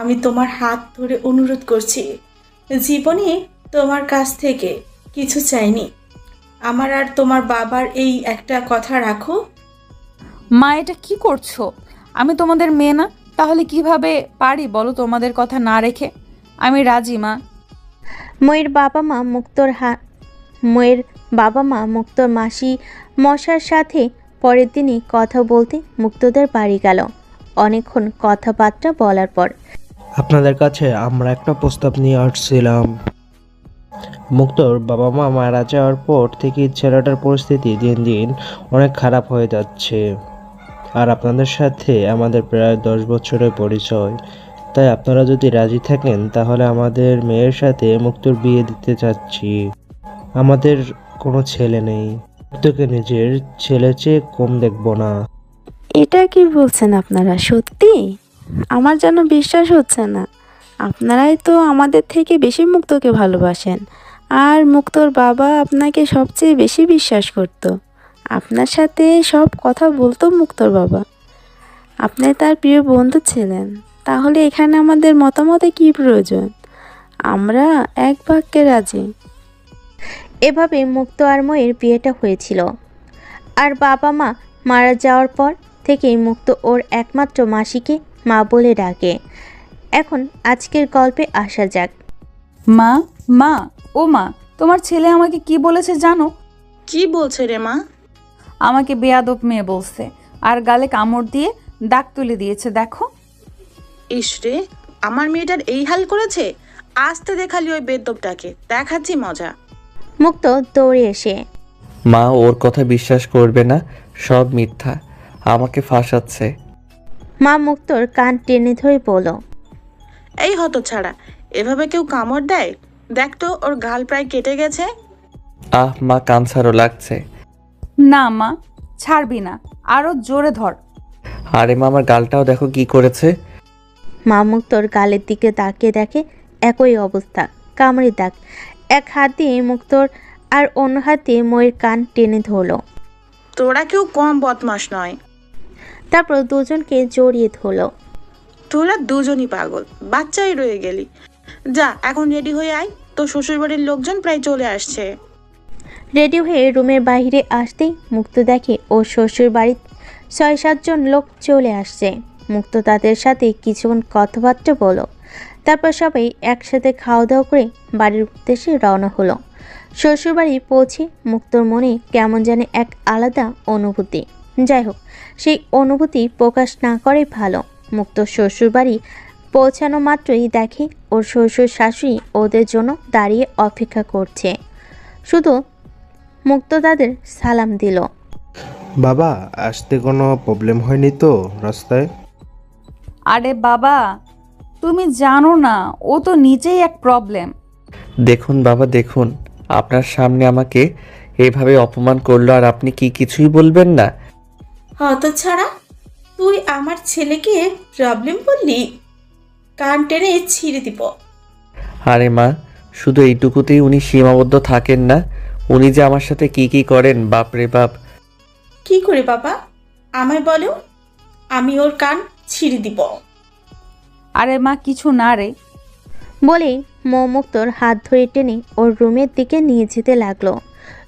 আমি তোমার হাত ধরে অনুরোধ করছি, জীবনে তোমার কাছ থেকে কিছু চাইনি। আমার আর তোমার বাবার এই একটা কথা রাখো। মা, এটা কি করছো? আমি তোমাদের মেয়ে না? তাহলে কিভাবে পারি বলো তোমাদের কথা না রেখে? আমি রাজি মা। ময়ের বাবা মা মুক্তর মাসি মশার সাথে পরের দিনই কথা বলতে মুক্তদের বাড়ি গেল। অনেকক্ষণ কথাবার্তা বলার পর আপনাদের কাছে আমরা একটা প্রস্তাব নিয়ে আসছিলাম। মুক্তোর বাবা মা মারা যাওয়ার পর থেকে ছেলেটার পরিস্থিতি দিন দিন অনেক খারাপ হয়ে যাচ্ছে। আর আপনাদের সাথে আমাদের প্রায় 10 বছরের পরিচয়। তাই আপনারা যদি রাজি থাকেন তাহলে আমাদের মেয়ের সাথে মুক্তোর বিয়ে দিতে চাচ্ছি। আমাদের কোনো ছেলে নেই, মুক্তোকে নিজের ছেলের চেয়ে কম দেখব না। এটা কি বলছেন আপনারা? সত্যি? আমার যেন বিশ্বাস হচ্ছে না। আপনারাই তো আমাদের থেকে বেশি মুক্তকে ভালোবাসেন, আর মুক্তর বাবা আপনাকে সবচেয়ে বেশি বিশ্বাস করত। আপনার সাথে সব কথা বলতো মুক্তর বাবা। আপনি তার প্রিয় বন্ধু ছিলেন। তাহলে এখানে আমাদের মতামতে কি প্রয়োজন? আমরা এক বাক্যে রাজি। এভাবে মুক্ত আর ময়ের বিয়েটা হয়েছিল। আর বাবা মা মারা যাওয়ার পর থেকেই মুক্ত ওর একমাত্র মাসিকে মা বলে ডাকে। এখন আজকের গল্পে আসা যাক। মা, মা, ও মা, তোমার ছেলে আমাকে কি বলেছে জানো? কি বলছে রে মা? আমাকে বেয়াদব মেয়ে বলছে, আর গালে কামড় দিয়ে দাগ তুলে দিয়েছে। দেখো। ইস রে, আমার মেয়েটার এই হাল করেছে। আসতে দেখালি ওই বেদ্যপটাকে, দেখাচ্ছি মজা। মুক্ত দৌড়ে এসে মা, ওর কথা বিশ্বাস করবে না, সব মিথ্যা, আমাকে ফাঁসাচ্ছে। মা মুক্তর কান টেনে ধরে বলল, এই হতচ্ছাড়া, এভাবে কেউ কামড় দেয়? দেখ তো, ওর গাল প্রায় কেটে গেছে। মা, কান ছাড়ো, লাগছে। না মা, ছাড়বি না, আরো জোরে ধর। আরে মা, আমার গালটাও দেখো কি করেছে। মা মুক্তর গালের দিকে তাকিয়ে দেখে একই অবস্থা, কামড়ে দাগ। এক হাত দিয়ে মুক্তর আর অন্য হাত দিয়ে ময়ের কান টেনে ধরল। তোরা কেউ কম বদমাশ নয়। তারপর দুজনকে জড়িয়ে ধরল। তোরা দুজনই পাগল, বাচ্চাই রয়ে গেলি। যা, এখন রেডি হয়ে আয়, তোর শ্বশুরবাড়ির লোকজন প্রায় চলে আসছে। রেডি হয়ে রুমের বাইরে আসতেই মুক্ত দেখে ওর শ্বশুর বাড়ির 6-7 জন লোক চলে আসছে। মুক্ত তাদের সাথে কিছুক্ষণ কথাবার্তা বলো। তারপর সবাই একসাথে খাওয়া দাওয়া করে বাড়ির উদ্দেশ্যে রওনা হলো। শ্বশুরবাড়ি পৌঁছে মুক্তর মনে কেমন জানে এক আলাদা অনুভূতি। যাই হোক, সেই অনুভূতি প্রকাশ না করেই ভালো। মুক্ত শ্বশুরবাড়ি পৌঁছানো মাত্রই দেখে ওর শ্বশুর শাশুড়ি ওদের জন্য দাঁড়িয়ে অপেক্ষা করছে। শুধু মুক্ত তাদের সালাম দিল। বাবা, আসতে কোনো প্রবলেম হয়নি তো রাস্তায়? আরে বাবা, তুমি জানো না, ও তো নিজেই এক প্রবলেম। দেখুন বাবা, দেখুন, আপনার সামনে আমাকে এভাবে অপমান করলো, আর আপনি কি কিছুই বলবেন না? হতচ্ছাড়া, তুই আমার ছেলেকে প্রবলেম বললি? কান টেনে ছিঁড়ে দিব। আরে মা, শুধু এইটুকুতেই উনি সীমাবদ্ধ থাকেন না, উনি যে আমার সাথে কি কি করেন, বাপ রে বাপ। কি করে বাবা? আমায় বলো, আমি ওর কান ছিঁড়ে দিব। আরে মা, কিছু না রে। বলেই মুক্তর হাত ধরে টেনে ওর রুমের দিকে নিয়ে যেতে লাগলো।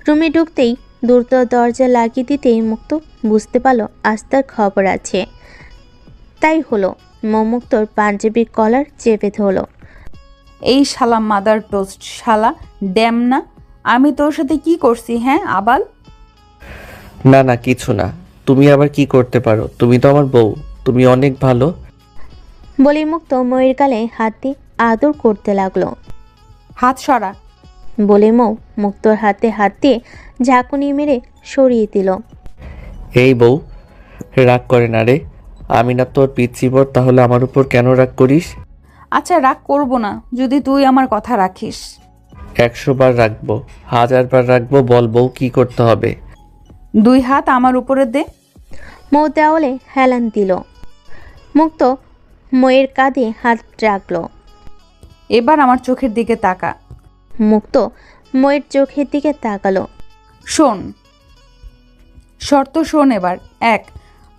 রুমে ঢুকতেই দ্রুত দরজা লাগিয়ে দিতেই মুক্ত বুঝতে পারলো আজ তার খবর আছে। তাই হলো, মুক্তর পাঞ্জাবির কলার চেপে ধরলো। এই শালা মাদার টোস্ট, শালা ড্যাম না, আমি তোর সাথে কি করছি? হ্যাঁ আবাল। না না, কিছু না। তুমি আবার কি করতে পারো? তুমি তো আমার বউ, তুমি অনেক ভালো। বলেই মুক্ত ময়ের গালে হাত দিয়ে আদর করতে লাগলো। হাত সরা। বলে মুক্তর হাতে হাত দিয়ে ঝাঁকুনি মেরে সরিয়ে দিল। এই বউ, রাগ করে না রে। আমি না তোর পিচ্চিবর, তাহলে আমার উপর কেন রাগ করিস? আচ্ছা, রাগ করব না যদি তুই আমার কথা রাখিস। 100 বার রাখবো, 1000 বার রাখবো। বল বউ, কি করতে হবে? 2 হাত আমার উপরে দে। দেওয়ালে হেলান দিল। মুক্ত ময়ের কাঁধে হাত রাখলো। এবার আমার চোখের দিকে তাকা। মুক্ত ময়ের চোখের দিকে তাকালো। শোন, শর্ত শোন এবার। 1,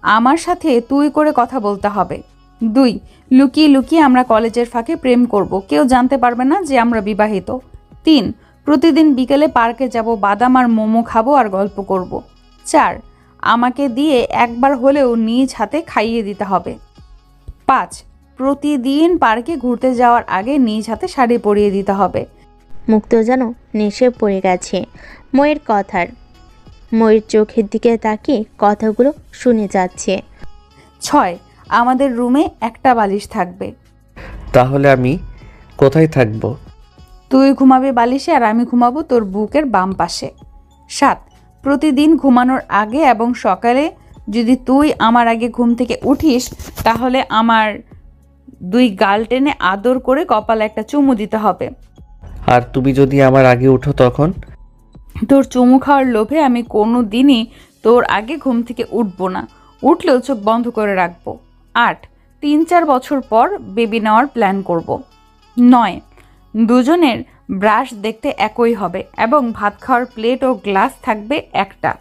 আমার সাথে তুই করে কথা বলতে হবে। 2, লুকিয়ে লুকিয়ে আমরা কলেজের ফাঁকে প্রেম করব, কেউ জানতে পারবে না যে আমরা বিবাহিত। 3, প্রতিদিন বিকেলে পার্কে যাব, বাদাম আর মোমো খাবো আর গল্প করব। 4, আমাকে দিয়ে একবার হলেও নিজ হাতে খাইয়ে দিতে হবে। 5, প্রতিদিন পার্কে ঘুরতে যাওয়ার আগে নিজ হাতে শাড়ি পরিয়ে দিতে হবে। মুক্ত যেন নেশে পড়ে গেছে ময়ের কথার। ময়ের চোখের দিকে তাকিয়ে কথাগুলো শুনে যাচ্ছে। 6, আমাদের রুমে একটা বালিশ থাকবে। তাহলে আমি কোথায় থাকবো? তুই ঘুমাবে বালিশে আর আমি ঘুমাবো তোর বুকের বাম পাশে। 7, প্রতিদিন ঘুমানোর আগে এবং সকালে যদি তুই আমার আগে ঘুম থেকে উঠিস তাহলে আমার 2 গাল টেনে আদর করে কপালে একটা চুমু দিতে হবে। আর তুমি যদি আমার আগে উঠো তখন? তোর চুমু খাওয়ার লোভে আমি কোনো দিনই তোর আগে ঘুম থেকে উঠবো না, উঠলেও চোখ বন্ধ করে রাখবো। 8, 3-4 বছর পর বেবি নেওয়ার প্ল্যান করব। 9, দুজনের ব্রাশ দেখতে একই হবে এবং ভাত খাওয়ার প্লেট ও গ্লাস থাকবে একটা।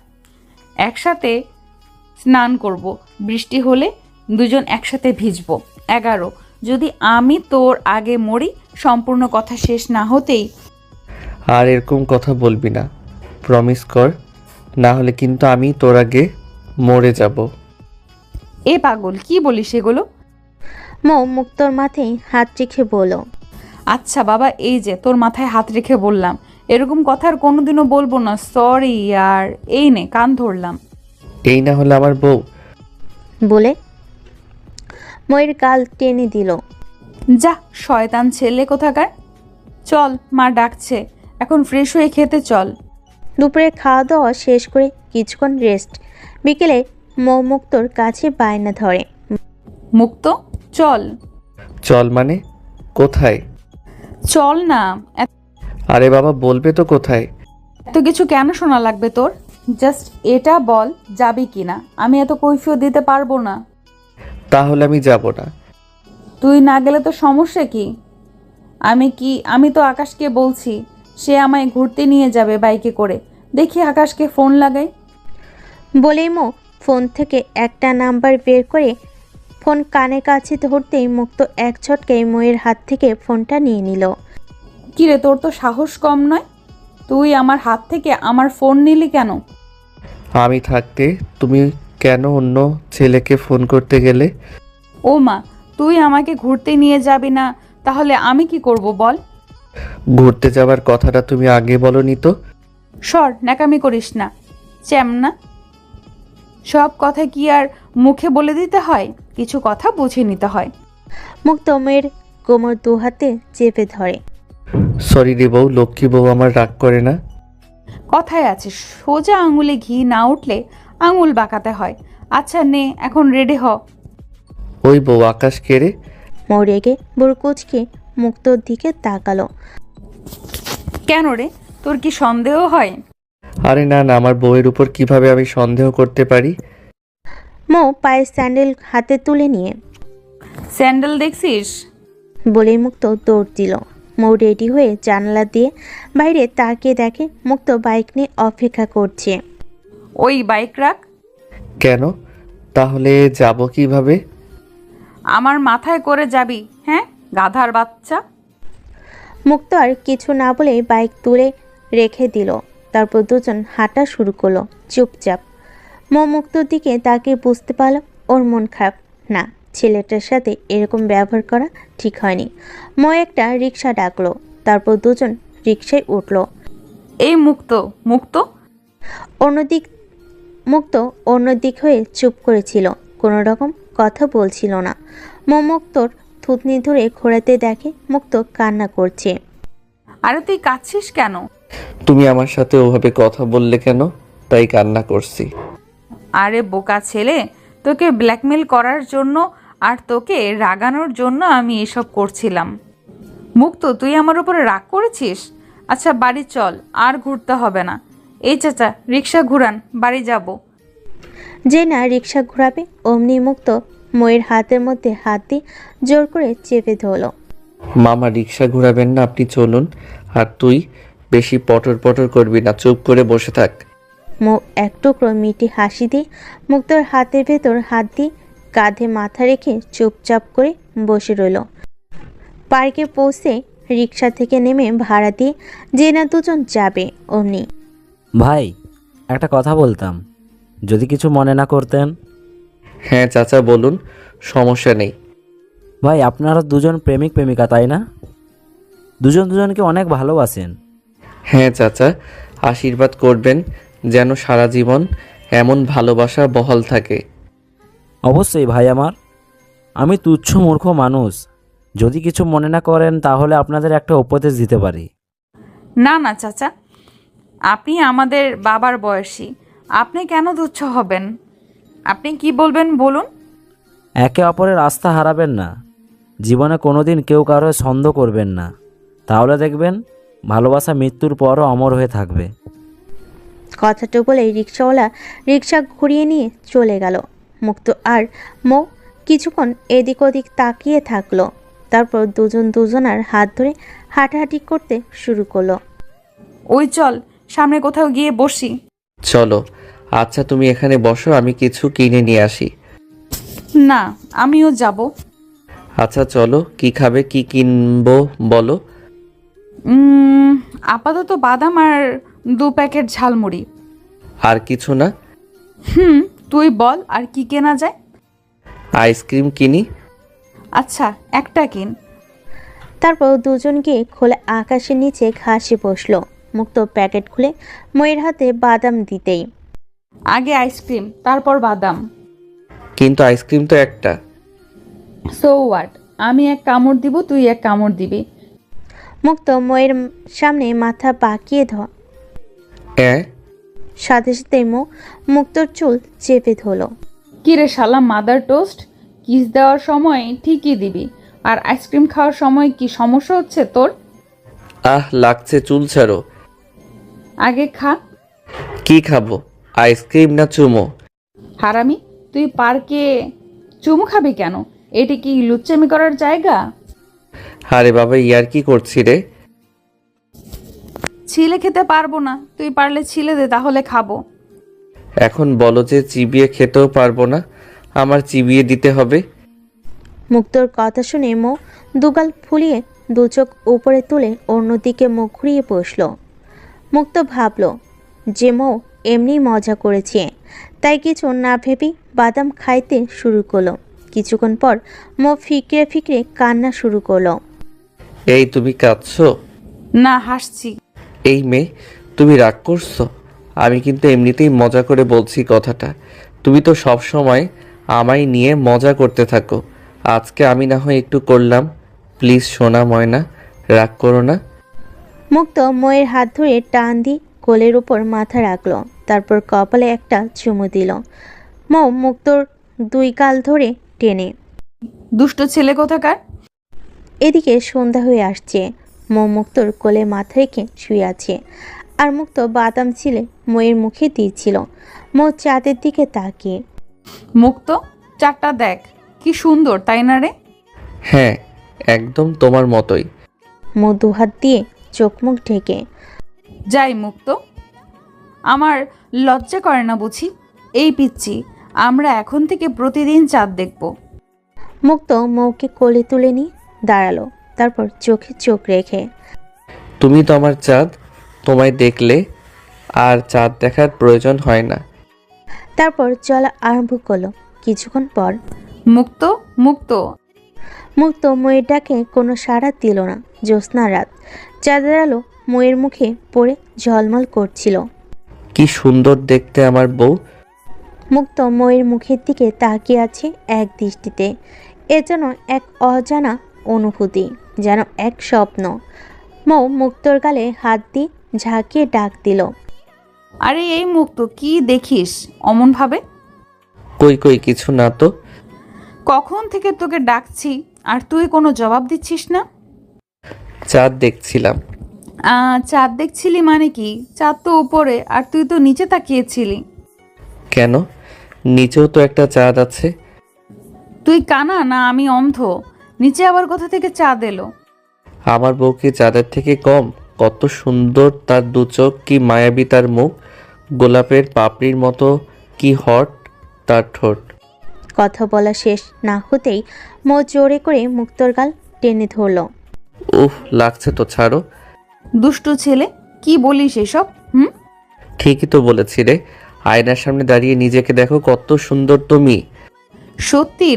একসাথে স্নান করব, বৃষ্টি হলে দুজন একসাথে ভিজবো। 11, যদি আমি তোর আগে মরি, সম্পূর্ণ কথা শেষ না হতেই আর এরকম কথা বলবি না, প্রমিস কর, না হলে কিন্তু আমি তোর আগে মরে যাব। এ পাগল, কি বলিস এগুলো? মুক্তর মাথায় হাত রেখে বলল, আচ্ছা বাবা, এই যে তোর মাথায় হাত রেখে বললাম, এরকম কথা আর কোনোদিনও বলবো না। সরি ইয়ার, এই নে কান ধরলাম। এই না হলে আমার বউ। বলে ময়ের গাল টেনে দিল। যা শয়তান ছেলে কোথাকার। চল, মা ডাকছে, এখন ফ্রেশ হয়ে খেতে চল। দুপুরে খাওয়া দাওয়া শেষ করে কিছুক্ষণ রেস্ট। বিকেলে মুক্তর কাছে বায়না ধরে, মুক্ত চল। চল মানে কোথায়? চল না। আরে বাবা, বলবে তো কোথায়? এত কিছু কেন শোনা লাগবে তোর? জাস্ট এটা বল যাবি কিনা, আমি এত কৈফিয়ত দিতে পারবো না। তাহলে আমি যাব না। তুই না গেলে তো সমস্যা কি? আমি তো আকাশকে বলছি, সে আমায় ঘুরতে নিয়ে যাবে বাইকে করে। দেখি আকাশকে ফোন লাগাই। বলেই ফোন থেকে একটা নাম্বার বের করে ফোন কানের কাছে ধরতেই মুক্ত এক ছটকায় ময়ের হাত থেকে ফোনটা নিয়ে নিল। কিরে, তোর তো সাহস কম নয়, তুই আমার হাত থেকে আমার ফোন নিলি কেন? আমি থাকতে তুমি কেন অন্য ছেলেকে ফোন করতে গেলে? ও মা, তুই আমাকে ঘুরতে নিয়ে যাবি না, তাহলে আমি কি করব বল? ঘুরতে যাওয়ার কথাটা তুমি আগে বলনি তো। সর, ন্যাকামি করিস না, চ্যামনা। সব কথা কি আর মুখে বলে দিতে হয়? কিছু কথা বুঝে নিতে হয়। মুক্ত মেয়ের কোমর দু হাতে চেপে ধরে। সরি রে বউ, লক্ষ্মী বউ আমার রাগ করে না। কথায় আছে, সোজা আঙুলে ঘি না উঠলে আঙুল বাঁকাতে হয়। আচ্ছা নে, এখন রেডি হ। ওই বউ আকাশ কেড়ে। মৌ রেগে বুড়কুচকে মুক্তর দিকে তাকালো। কেন রে, তোর কি সন্দেহ হয়? আরে না না, আমার বউয়ের উপর কিভাবে আমি সন্দেহ করতে পারি? মৌ পায়ের স্যান্ডেল হাতে তুলে নিয়ে স্যান্ডেল দেখছিস? বলেই মুক্ত দৌড় দিল। মৌ রেডি হয়ে জানালা দিয়ে বাইরে তাকিয়ে দেখে মুক্ত বাইক নিয়ে অপেক্ষা করছে। ওই বাইক রাখ। কেন? তাহলে যাব কিভাবে? আমার মাথায় করে যাবি? হ্যাঁ, গাধার বাচ্চা। মুক্ত আর কিছু না বলে বাইক তুলে রেখে দিল। তারপর দুজন হাঁটা শুরু করলো চুপচাপ। মৌ মুক্তর দিকে তাকিয়ে বুঝতে পারল ওর মন খারাপ না। ছেলেটার সাথে এরকম ব্যবহার করা ঠিক হয়নি। মৌ একটা রিক্সা ডাকলো, তারপর দুজন রিক্সায় উঠলো। এই মুক্ত, মুক্ত। অন্যদিক হয়ে চুপ করেছিল, কোনো রকম কথা বলছিল না। মৌ মুক্তর থুতনি ধরে ঘোরাতে দেখে মুক্ত কান্না করছে। আরে তুই কাঁদছিস কেন? তুমি আমার সাথে ওভাবে কথা বললে কেন, তাই কান্না করছি। আরে বোকা ছেলে, তোকে ব্ল্যাকমেল করার জন্য আর তোকে রাগানোর জন্য আমি এসব করছিলাম। মুক্ত, তুই আমার উপরে রাগ করেছিস? আচ্ছা বাড়ি চল, আর ঘুরতে হবে না। এই চাচা, রিক্সা ঘুরান, বাড়ি যাব। যে না রিক্সা ঘোরাবে অমনি মুক্ত ময়ের হাতের মধ্যে হাত দিয়ে জোর করে চেপে ধরল। মামা রিক্সা ঘোরাবেন না, আপনি চলুন। আর তুই বেশি পটর পটর করবি না, চুপ করে বসে থাক। মৌ এক টুকরো মিটি হাসি দিয়ে মুক্তর হাতের ভেতর হাত দিয়ে কাঁধে মাথা রেখে চুপচাপ করে বসে রইল। পার্কে পৌঁছে রিক্সা থেকে নেমে ভাড়া দিয়ে যে না দুজন যাবে অমনি ভাই একটা কথা বলতাম, যদি কিছু মনে না করতেন। হ্যাঁ চাচা বলুন, সমস্যা নেই। ভাই আপনারা দুজন প্রেমিক প্রেমিকা তাই না? দুজন দুজনকে অনেক ভালোবাসেন। হ্যাঁ চাচা, আশীর্বাদ করবেন যেন সারা জীবন এমন ভালোবাসা বহাল থাকে। অবশ্যই ভাই আমার, আমি তুচ্ছ মূর্খ মানুষ, যদি কিছু মনে না করেন তাহলে আপনাদের একটা উপদেশ দিতে পারি। না না চাচা, আপনি আমাদের বাবার বয়সী, আপনি কেন তুচ্ছ হবেন? আপনি কি বলবেন বলুন। একে অপরের আস্থা হারাবেন না, জীবনে কোনোদিন কেউ কারো সন্দেহ করবেন না, তাহলে দেখবেন ভালোবাসা মৃত্যুর পরও অমর হয়ে থাকবে। কথাটা বলে রিক্সাওয়ালা রিক্সা ঘুরিয়ে নিয়ে চলে গেল। মুক্ত আর মৌ কিছুক্ষণ এদিক ওদিক তাকিয়ে থাকলো। তারপর দুজন দুজনার হাত ধরে হাঁটাহাঁটি করতে শুরু করলো। ওই চল সামনে কোথাও গিয়ে বসি। চলো। আচ্ছা তুমি এখানে বসো, আমি কিছু কিনে নিয়ে আসি। না, আমিও যাব। আচ্ছা চলো, কি খাবে, কি কিনবো বলো। আপাতত বাদাম আর 2 প্যাকেট ঝালমুড়ি। আর কিছু না? তুই বল আর কি কেনা যায়। আইসক্রিম কিনি। আচ্ছা একটা কিন। তারপর দুজন গিয়ে খোলা আকাশের নিচে ঘাসে বসলো। মুক্ত প্যাকেট খুলে ময়ের হাতে বাদাম দিতেই আগে আইসক্রিম তারপর বাদাম। কিন্তু আইসক্রিম তো একটা। সো হোয়াট, আমি এক কামড় দিব, তুই এক কামড় দিবি। মুক্ত ময়ের সামনে মাথা বাঁকিয়ে হ্যাঁ। সাথে সাথে মুক্তর চুল চেপে ধরল। কিরে শালা মাদার টোস্ট, কিস দেওয়ার সময় ঠিকই দিবি, আর আইসক্রিম খাওয়ার সময় কি সমস্যা হচ্ছে তোর? লাগছে, চুল ছাড়ো। আগে খা। কি খাবো, আইসক্রিম না চুমো? হারামি, তুই পার্কে চুমু খাবি কেন? এটি কি লুচ্চামি করার জায়গা? আরে বাবা, ইয়ার কি করছি রে? ছিলে খেতে পারবো না, তুই পারলে ছিলে দে, তাহলে খাবো। এখন বলো যে চিবিয়ে খেতেও পারবো না, আমার চিবিয়ে দিতে হবে? মুক্তর কথা শুনে দুগাল ফুলিয়ে দু চোখ উপরে তুলে অন্যদিকে মুখ ঘুরিয়ে বসল। মুক্ত ভাবল যে এমনি মজা করেছে, তাই কিছু না ভেবেই বাদাম খাইতে শুরু করলো। কিছুক্ষণ পর ফিকরে ফিকরে কান্না শুরু করলো। এই তুমি কাঁদছো? না, হাসছি। এই মেয়ে, তুমি রাগ করছো? আমি কিন্তু এমনিতেই মজা করে বলছি কথাটা। তুমি তো সব সময় আমায় নিয়ে মজা করতে থাকো, আজকে আমি না হয় একটু করলাম। প্লিজ সোনা ময়না, রাগ করো না। মুক্ত ময়ের হাত ধরে টান দিয়ে কোলের উপর মাথা রাখলো। তারপর কপালে একটা চুমু দিল। মুক্তর 2 গাল ধরে টেনে। দুষ্ট ছেলে কোথাকার। এদিকে সন্ধ্যা হয়ে আসছে। মুক্তর কোলে মাথা রেখে শুয়ে আছে, আর মুক্ত বাদাম ছিলে ময়ের মুখে দিয়েছিল। চাঁদের দিকে তাকিয়ে। মুক্ত, চারটা দেখ কি সুন্দর, তাই না রে? হ্যাঁ, একদম তোমার মতোই। দুহাত দিয়ে চোখ মুখ ঢেকে। যাই মুক্ত, আমার লজ্জা করে না বুঝি? এই পিচ্ছি, আমরা এখন থেকে প্রতিদিন চাঁদ দেখব। মুক্ত মৌকে কোলে তুলে নিয়ে দাঁড়ালো। তারপর চোখে চোখ রেখে। তুমি তো আমার চাঁদ, তোমায় দেখলে আর চাঁদ দেখার প্রয়োজন হয় না। তারপর চলা আরম্ভ করলো। কিছুক্ষণ পর মুক্ত মুক্ত মুক্ত ময়ের ডাকে কোনো সাড়া দিল না। জ্যোৎস্না রাত, চাঁদের আলো ময়ের মুখে পড়ে ঝলমল করছিল। কি সুন্দর দেখতে আমার বউ। মুক্ত ময়ের মুখের দিকে তাকিয়ে আছে এক দৃষ্টিতে। এ যেন এক অজানা অনুভূতি, যেন এক স্বপ্ন। মুক্তর গালে হাত দিয়ে ঝাঁকিয়ে ডাক দিল। আরে এই মুক্ত, কি দেখিস অমন ভাবে? কই কই কিছু না তো। কখন থেকে তোকে ডাকছি আর তুই কোনো জবাব দিচ্ছিস না। চাঁদ দেখছিলাম। চাঁদ দেখছিলি মানে কি? চাঁদ তো উপরে আর তুই তো নিচে তাকিয়েছিলি। কেন, নিচেও তো একটা চাঁদ আছে। তুই কানা না আমি অন্ধ? নিচে আবার কোথা থেকে চাঁদ এলো? আমার বউ কি চাঁদের থেকে কম? কত সুন্দর তার দু চোখ, কি মায়াবী তার মুখ, গোলাপের পাপড়ির মতো কি হট তার ঠোঁট। কথা বলা শেষ না হতেই মৌ জোরে করে মুক্তোর গাল টেনে ধরল। উফ, লাগছে তো, ছাড়ো। দুষ্টু ছেলে, কি বলিস এসব? ঠিকই তো বলেছি রে। আয়নার সামনে দাঁড়িয়ে নিজেকে দেখো, কত সুন্দর তুমি। সত্যি